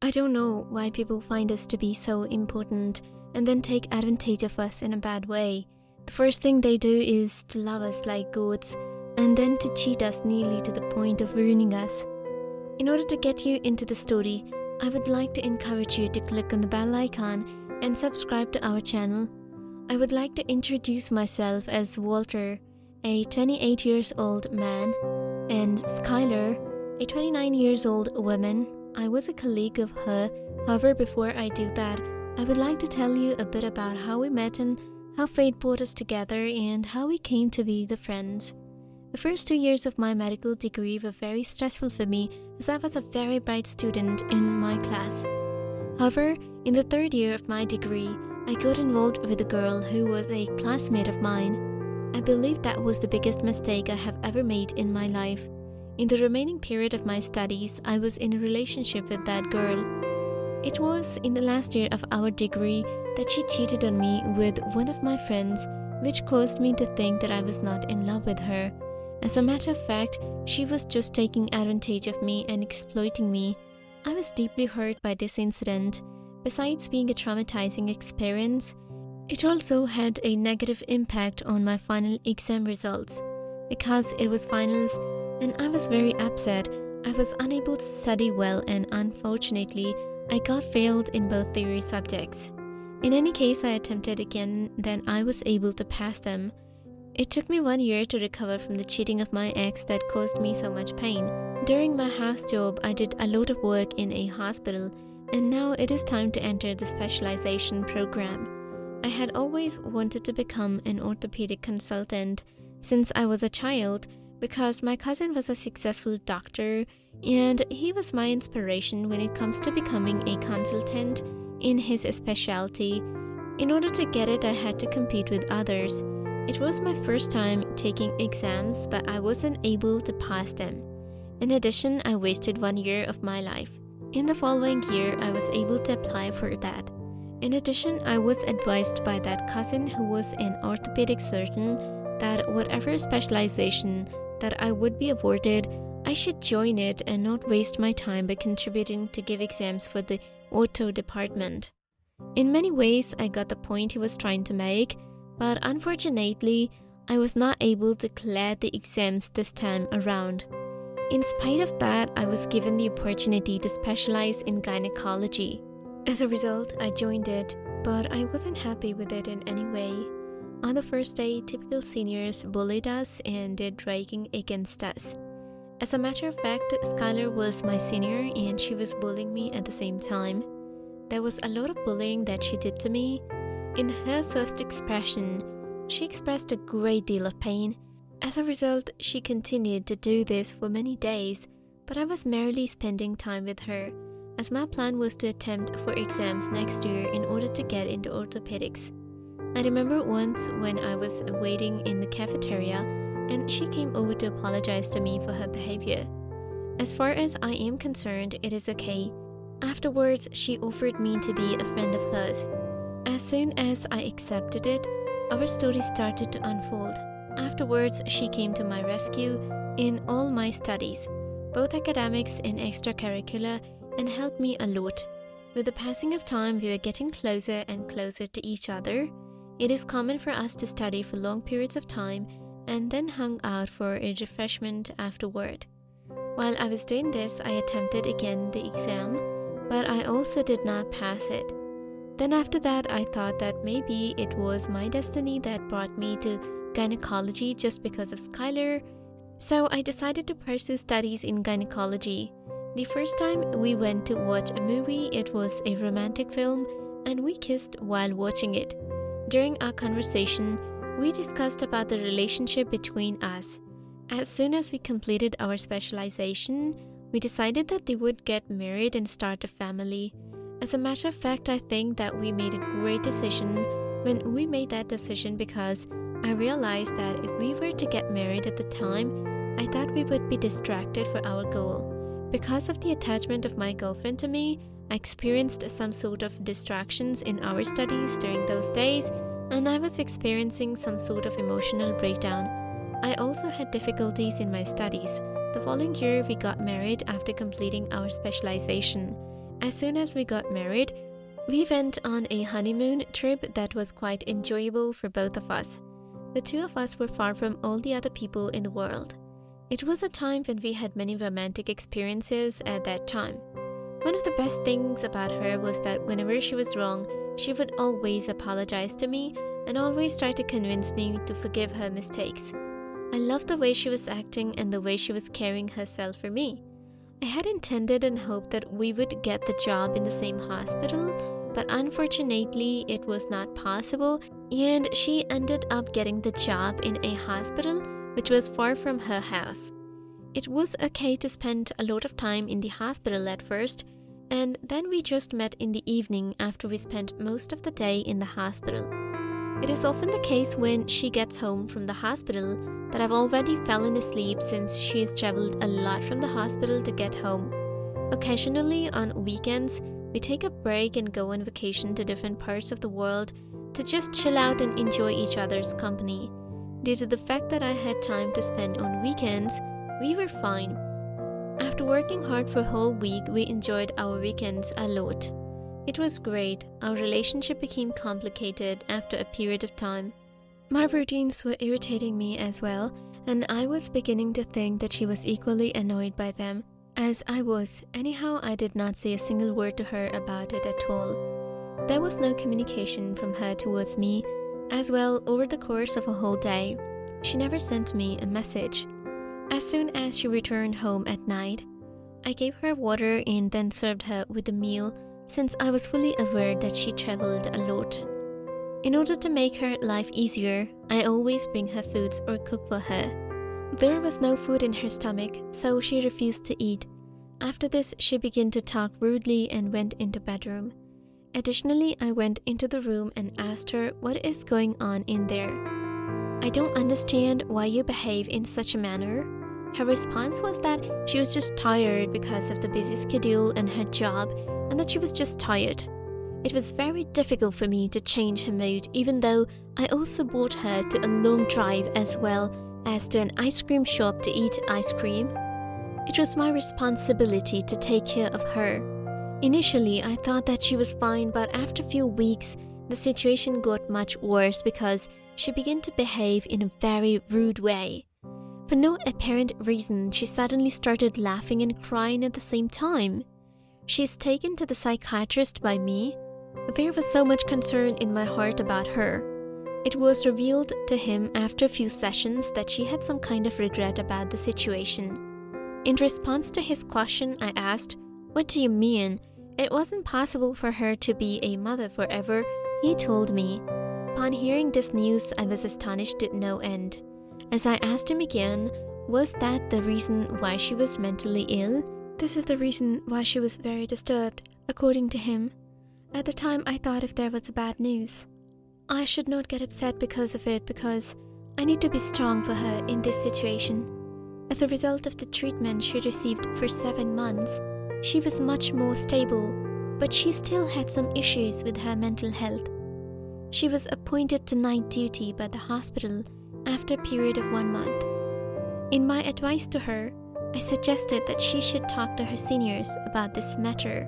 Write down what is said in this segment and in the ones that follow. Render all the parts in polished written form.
I don't know why people find us to be so important and then take advantage of us in a bad way. The first thing they do is to love us like goats and then to cheat us nearly to the point of ruining us. In order to get you into the story, I would like to encourage you to click on the bell icon and subscribe to our channel. I would like to introduce myself as Walter, a 28 years old man, and Skylar, a 29 years old woman. I was a colleague of her. However, before I do that, I would like to tell you a bit about how we met and how fate brought us together and how we came to be the friends. The first 2 years of my medical degree were very stressful for me as I was a very bright student in my class. However, in the third year of my degree, I got involved with a girl who was a classmate of mine. I believe that was the biggest mistake I have ever made in my life. In the remaining period of my studies, I was in a relationship with that girl. It was in the last year of our degree that she cheated on me with one of my friends, which caused me to think that I was not in love with her. As a matter of fact, she was just taking advantage of me and exploiting me. I was deeply hurt by this incident. Besides being a traumatizing experience, it also had a negative impact on my final exam results. Because it was finals and I was very upset, I was unable to study well and unfortunately, I got failed in both theory subjects. In any case, I attempted again, then I was able to pass them. It took me 1 year to recover from the cheating of my ex that caused me so much pain. During my house job, I did a lot of work in a hospital, and now it is time to enter the specialization program. I had always wanted to become an orthopedic consultant since I was a child because my cousin was a successful doctor and he was my inspiration when it comes to becoming a consultant in his specialty. In order to get it, I had to compete with others. It was my first time taking exams, but I wasn't able to pass them. In addition, I wasted 1 year of my life. In the following year, I was able to apply for that. In addition, I was advised by that cousin who was an orthopedic surgeon that whatever specialization that I would be awarded, I should join it and not waste my time by contributing to give exams for the ortho department. In many ways, I got the point he was trying to make, but unfortunately, I was not able to clear the exams this time around. In spite of that, I was given the opportunity to specialize in gynecology. As a result, I joined it, but I wasn't happy with it in any way. On the first day, typical seniors bullied us and did ragging against us. As a matter of fact, Skylar was my senior and she was bullying me at the same time. There was a lot of bullying that she did to me. In her first expression, she expressed a great deal of pain. As a result, she continued to do this for many days, but I was merely spending time with her, as my plan was to attempt for exams next year in order to get into orthopedics. I remember once when I was waiting in the cafeteria and she came over to apologize to me for her behavior. As far as I am concerned, it is okay. Afterwards, she offered me to be a friend of hers. As soon as I accepted it, our story started to unfold. Afterwards, she came to my rescue in all my studies, both academics and extracurricular, and helped me a lot. With the passing of time, we were getting closer and closer to each other. It is common for us to study for long periods of time and then hung out for a refreshment afterward. While I was doing this, I attempted again the exam, but I also did not pass it. Then after that, I thought that maybe it was my destiny that brought me to gynecology just because of Skylar, so I decided to pursue studies in gynecology. The first time we went to watch a movie, it was a romantic film, and we kissed while watching it. During our conversation, we discussed about the relationship between us. As soon as we completed our specialization, we decided that they would get married and start a family. As a matter of fact, I think that we made a great decision when we made that decision because I realized that if we were to get married at the time, I thought we would be distracted for our goal. Because of the attachment of my girlfriend to me, I experienced some sort of distractions in our studies during those days, and I was experiencing some sort of emotional breakdown. I also had difficulties in my studies. The following year, we got married after completing our specialization. As soon as we got married, we went on a honeymoon trip that was quite enjoyable for both of us. The two of us were far from all the other people in the world. It was a time when we had many romantic experiences at that time. One of the best things about her was that whenever she was wrong, she would always apologize to me and always try to convince me to forgive her mistakes. I loved the way she was acting and the way she was carrying herself for me. I had intended and hoped that we would get the job in the same hospital, but unfortunately it was not possible, and she ended up getting the job in a hospital which was far from her house. It was okay to spend a lot of time in the hospital at first, and then we just met in the evening after we spent most of the day in the hospital. It is often the case when she gets home from the hospital that I've already fallen asleep since she's traveled a lot from the hospital to get home. Occasionally on weekends, we take a break and go on vacation to different parts of the world to just chill out and enjoy each other's company. Due to the fact that I had time to spend on weekends, we were fine. After working hard for a whole week, we enjoyed our weekends a lot. It was great. Our relationship became complicated after a period of time. My routines were irritating me as well, and I was beginning to think that she was equally annoyed by them, as I was. Anyhow, I did not say a single word to her about it at all. There was no communication from her towards me as well over the course of a whole day. She never sent me a message. As soon as she returned home at night, I gave her water and then served her with a meal, since I was fully aware that she traveled a lot. In order to make her life easier, I always bring her foods or cook for her. There was no food in her stomach, so she refused to eat. After this, she began to talk rudely and went into bedroom. Additionally, I went into the room and asked her what is going on in there. I don't understand why you behave in such a manner. Her response was that she was just tired because of the busy schedule and her job, and that she was just tired. It was very difficult for me to change her mood, even though I also brought her to a long drive as well as to an ice cream shop to eat ice cream. It was my responsibility to take care of her. Initially, I thought that she was fine, but after a few weeks, the situation got much worse because she began to behave in a very rude way. For no apparent reason, she suddenly started laughing and crying at the same time. She is taken to the psychiatrist by me. There was so much concern in my heart about her. It was revealed to him after a few sessions that she had some kind of regret about the situation. In response to his question, I asked, "What do you mean? It wasn't possible for her to be a mother forever," he told me. Upon hearing this news, I was astonished to no end. As I asked him again, was that the reason why she was mentally ill? This is the reason why she was very disturbed, according to him. At the time, I thought if there was bad news, I should not get upset because of it, because I need to be strong for her in this situation. As a result of the treatment she received for 7 months, she was much more stable, but she still had some issues with her mental health. She was appointed to night duty by the hospital after a period of 1 month. In my advice to her, I suggested that she should talk to her seniors about this matter,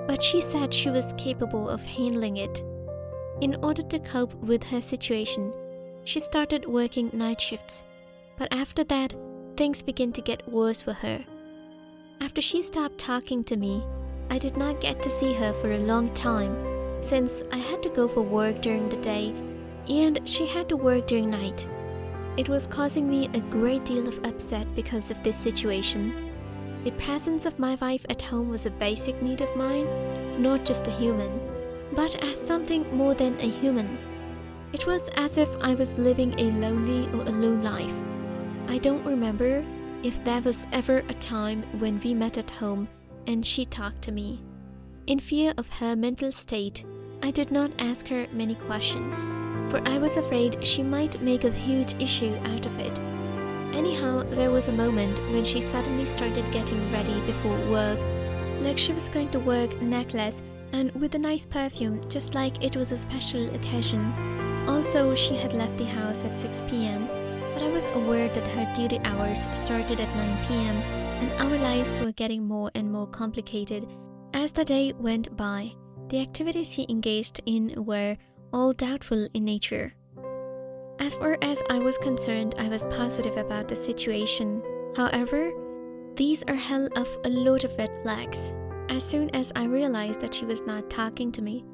but she said she was capable of handling it. In order to cope with her situation, she started working night shifts, but after that, things began to get worse for her. After she stopped talking to me, I did not get to see her for a long time, since I had to go for work during the day and she had to work during night. It was causing me a great deal of upset because of this situation. The presence of my wife at home was a basic need of mine, not just a human, but as something more than a human. It was as if I was living a lonely or alone life. I don't remember if there was ever a time when we met at home and she talked to me. In fear of her mental state, I did not ask her many questions, for I was afraid she might make a huge issue out of it. Anyhow, there was a moment when she suddenly started getting ready before work, like she was going to work necklace and with a nice perfume, just like it was a special occasion. Also, she had left the house at 6 p.m., but I was aware that her duty hours started at 9 p.m. and our lives were getting more and more complicated As the day went by, the activities she engaged in were all doubtful in nature. As far as I was concerned, I was positive about the situation. However, these are hell of a load of red flags. As soon as I realized that she was not talking to me,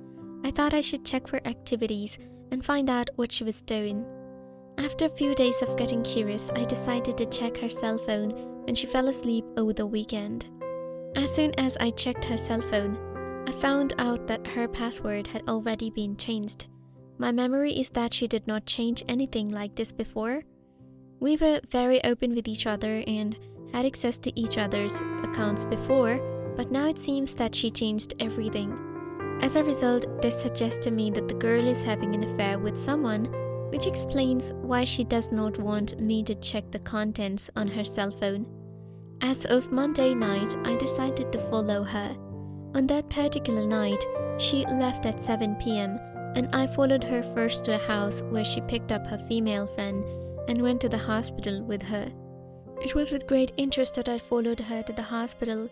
I thought I should check for activities and find out what she was doing. After a few days of getting curious, I decided to check her cell phone when she fell asleep over the weekend. As soon as I checked her cell phone, I found out that her password had already been changed. My memory is that she did not change anything like this before. We were very open with each other and had access to each other's accounts before, but now it seems that she changed everything. As a result, this suggests to me that the girl is having an affair with someone, which explains why she does not want me to check the contents on her cell phone. As of Monday night, I decided to follow her. On that particular night, she left at 7 p.m. and I followed her first to a house where she picked up her female friend and went to the hospital with her. It was with great interest that I followed her to the hospital.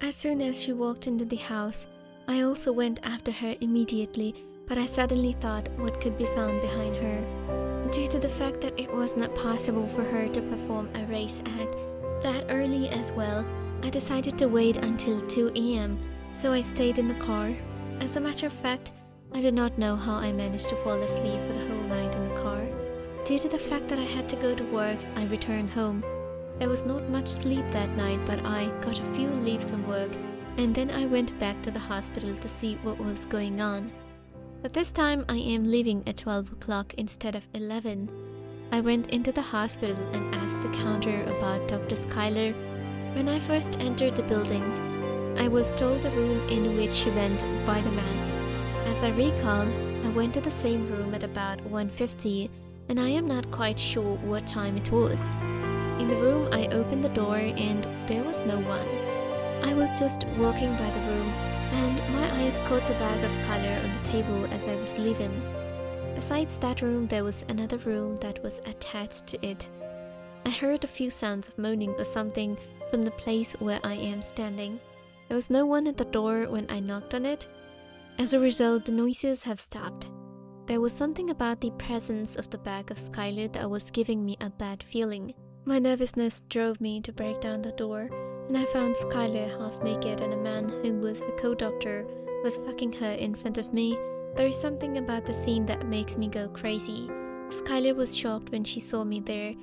As soon as she walked into the house, I also went after her immediately, but I suddenly thought what could be found behind her. Due to the fact that it was not possible for her to perform a race act that early as well, I decided to wait until 2 a.m., so I stayed in the car. As a matter of fact, I do not know how I managed to fall asleep for the whole night in the car. Due to the fact that I had to go to work, I returned home. There was not much sleep that night, but I got a few leaves from work, and then I went back to the hospital to see what was going on. But this time I am leaving at 12 o'clock instead of 11. I went into the hospital and asked the counter about Dr. Schuyler. When I first entered the building, I was told the room in which she went by the man. As I recall, I went to the same room at about 1:50, and I am not quite sure what time it was. In the room, I opened the door and there was no one. I was just walking by the room, and my eyes caught the bag of Schuyler on the table as I was leaving. Besides that room, there was another room that was attached to it. I heard a few sounds of moaning or something from the place where I am standing. There was no one at the door when I knocked on it. As a result, the noises have stopped. There was something about the presence of the bag of Schuyler that was giving me a bad feeling. My nervousness drove me to break down the door, and I found Schuyler half naked and a man who was a co-doctor was fucking her in front of me. There is something about the scene that makes me go crazy. Schuyler was shocked when she saw me there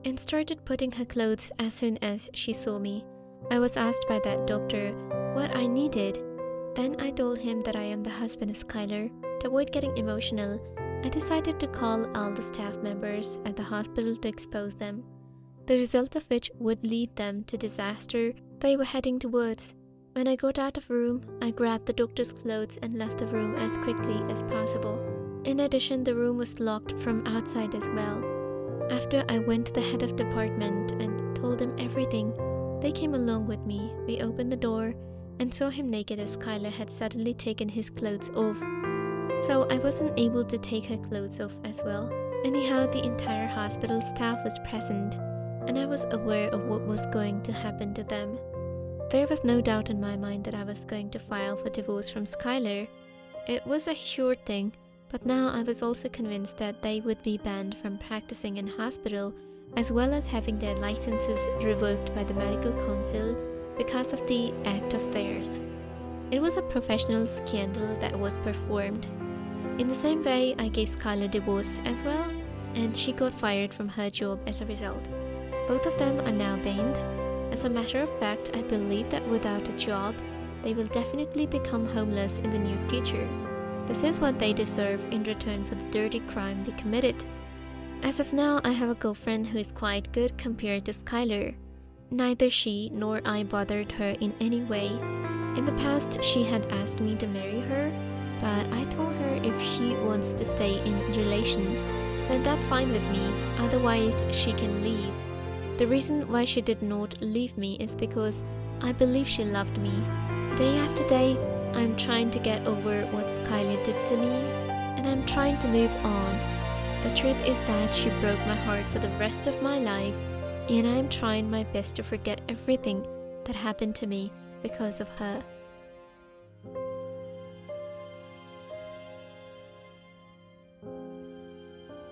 and started putting her clothes as soon as she saw me. I was asked by that doctor what I needed. Then I told him that I am the husband of Schuyler. To avoid getting emotional, I decided to call all the staff members at the hospital to expose them, the result of which would lead them to disaster they were heading towards. When I got out of the room, I grabbed the doctor's clothes and left the room as quickly as possible. In addition, the room was locked from outside as well. After I went to the head of department and told them everything, they came along with me. We opened the door and saw him naked as Schuyler had suddenly taken his clothes off. So I wasn't able to take her clothes off as well. Anyhow, the entire hospital staff was present, and I was aware of what was going to happen to them. There was no doubt in my mind that I was going to file for divorce from Schuyler. It was a sure thing, but now I was also convinced that they would be banned from practicing in hospital, as well as having their licenses revoked by the medical council because of the act of theirs. It was a professional scandal that was performed. In the same way, I gave Schuyler divorce as well, and she got fired from her job as a result. Both of them are now banned. As a matter of fact, I believe that without a job, they will definitely become homeless in the near future. This is what they deserve in return for the dirty crime they committed. As of now, I have a girlfriend who is quite good compared to Schuyler. Neither she nor I bothered her in any way. In the past, she had asked me to marry her, but I told her if she wants to stay in a relation, then that's fine with me, otherwise she can leave. The reason why she did not leave me is because I believe she loved me. Day after day, I'm trying to get over what Schuyler did to me, and I'm trying to move on. The truth is that she broke my heart for the rest of my life, and I'm trying my best to forget everything that happened to me because of her.